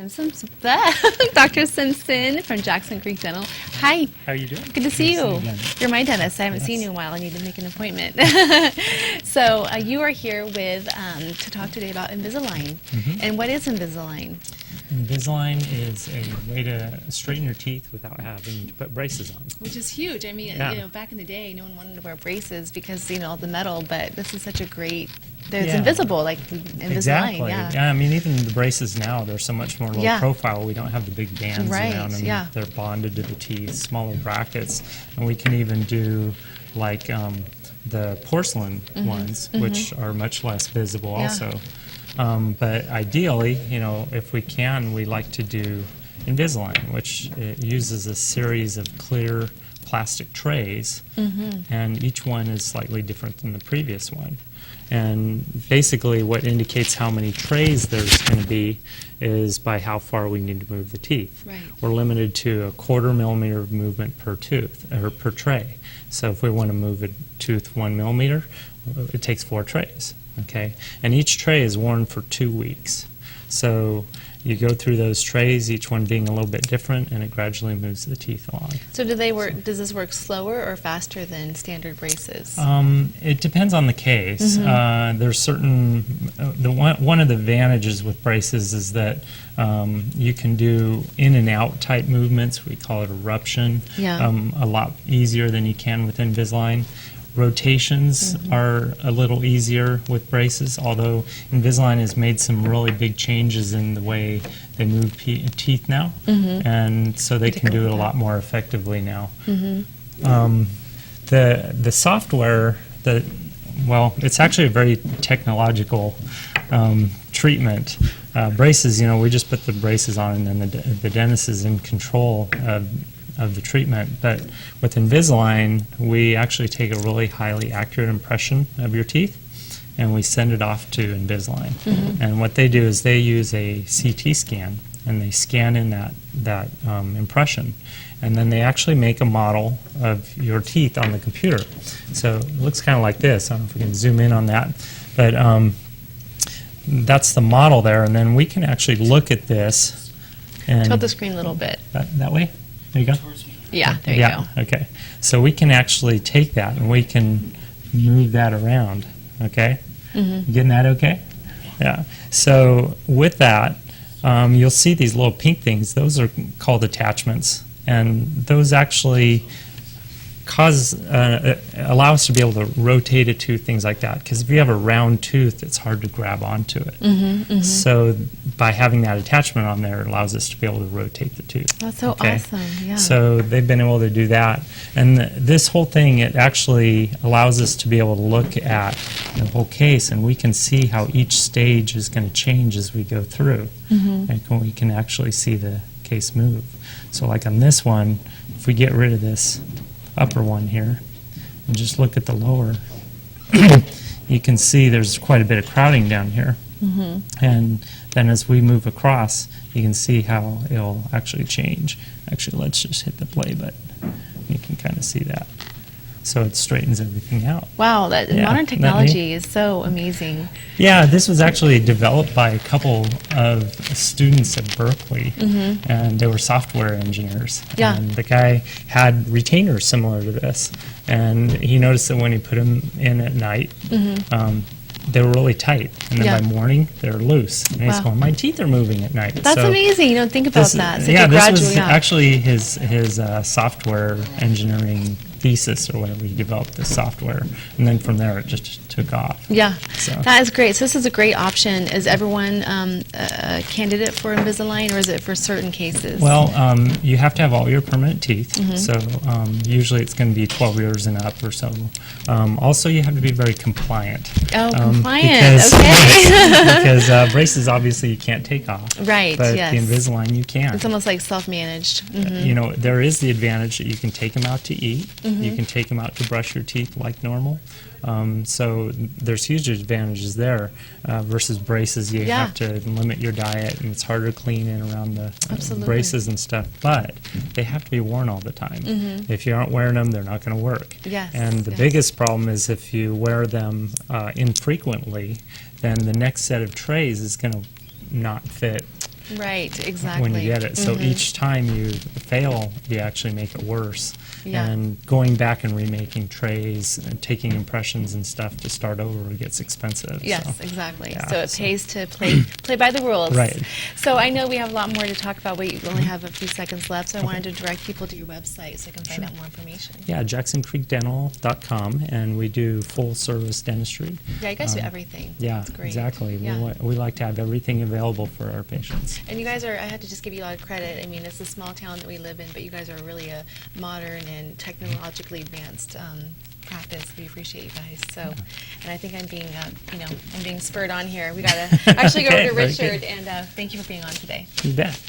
Dr. Simpson from Jackson Creek Dental. Hi. How are you doing? Good to see you. Again. You're my dentist. I haven't Yes. seen you in a while. I need to make an appointment. So you are here with to talk today about Invisalign. And what is Invisalign? Invisalign is a way to straighten your teeth without having to put braces on. Which is huge. I mean, Yeah. you know, back in the day, no one wanted to wear braces because, you know, the metal, but this is such a great, it's Yeah. invisible, like Invisalign. Exactly. Yeah. I mean, even the braces now, they're so much more low Yeah. profile. We don't have the big bands Right, around them. yeah. They're bonded to the teeth, smaller brackets. And we can even do like the porcelain ones, which are much less visible Yeah. also. But ideally, you know, if we can, we like to do Invisalign, which it uses a series of clear plastic trays, and each one is slightly different than the previous one. And basically what indicates how many trays there's going to be is by how far we need to move the teeth. Right. We're limited to a 1/4 millimeter of movement per tooth, or per tray. So if we want to move a tooth 1 millimeter, it takes 4 trays. Okay, and each tray is worn for 2 weeks. So you go through those trays, each one being a little bit different, and it gradually moves the teeth along. So do they work? Does this work slower or faster than standard braces? It depends on the case. There's certain one of the advantages with braces is that you can do in and out type movements. We call it eruption. Yeah. A lot easier than you can with Invisalign. Rotations are a little easier with braces, although Invisalign has made some really big changes in the way they move teeth now, and so they can do it a lot more effectively now. The software, well, it's actually a very technological treatment. Braces, you know, we just put the braces on, and then the dentist is in control of the treatment. But with Invisalign, we actually take a really highly accurate impression of your teeth, and we send it off to Invisalign. And what they do is they use a CT scan, and they scan in that impression, and then they actually make a model of your teeth on the computer. So it looks kind of like this. I don't know if we can zoom in on that, but that's the model there, and then we can actually look at this. And Tilt the screen a little bit. that way? There you go. Yeah, there you go. Okay. So we can actually take that and we can move that around. Okay? You getting that okay? Yeah. So with that, you'll see these little pink things. Those are called attachments. And those actually allow us to be able to rotate a tooth, things like that. Because if you have a round tooth, it's hard to grab onto it. So by having that attachment on there, it allows us to be able to rotate the tooth. That's so awesome. Yeah. So they've been able to do that. And this whole thing, it actually allows us to be able to look at the whole case, and we can see how each stage is going to change as we go through. And we can actually see the case move. So like on this one, if we get rid of this upper one here and just look at the lower, you can see there's quite a bit of crowding down here. And then as we move across, you can see how it'll actually change. Actually, let's just hit the play button. You can kind of see that. So it straightens everything out. Wow, that Yeah, modern isn't that neat? technology is so amazing. Yeah, this was actually developed by a couple of students at Berkeley, and they were software engineers. Yeah. And the guy had retainers similar to this, and he noticed that when he put them in at night, they were really tight, and then Yeah. by morning they're loose. And he's Wow. going, "My teeth are moving at night." That's So amazing. You don't think about this- that. Such yeah, a this gradual, was yeah. actually his software engineering thesis or whatever. He developed this software, and then from there it just took off. Yeah, So- that is great. So this is a great option. Is everyone a candidate for Invisalign, or is it for certain cases? Well, you have to have all your permanent teeth, so usually it's going to be 12 years and up or so. Also, you have to be very compliant. Oh, compliant, Because, okay. because braces, obviously, you can't take off. Right, But yes. the Invisalign, you can. It's almost like self-managed. You know, there is the advantage that you can take them out to eat. You can take them out to brush your teeth like normal. So there's huge advantages there versus braces. You Yeah. have to limit your diet, and it's harder to clean in around the Absolutely. braces and stuff. But they have to be worn all the time. If you aren't wearing them, they're not going to work. Yes, And the yes. biggest problem is if you wear them infrequently, then the next set of trays is going to not fit Right, exactly. when you get it. So each time you fail, you actually make it worse. Yeah. And going back and remaking trays and taking impressions and stuff to start over gets expensive. Yes, so, exactly. yeah, So it so- pays to play by the rules. Right. So I know we have a lot more to talk about, but you only have a few seconds left, so I wanted to direct people to your website so they can find out more information. Yeah, JacksonCreekDental.com, and we do full service dentistry. Yeah, you guys do everything. Yeah, That's great. exactly. Yeah. We like to have everything available for our patients. And you guys are, I have to just give you a lot of credit. I mean, it's a small town that we live in, but you guys are really a modern and technologically advanced practice. We appreciate you guys. So, and I think I'm being, I'm being spurred on here. We got to actually go over to Okay, very good. Richard, and thank you for being on today. You bet.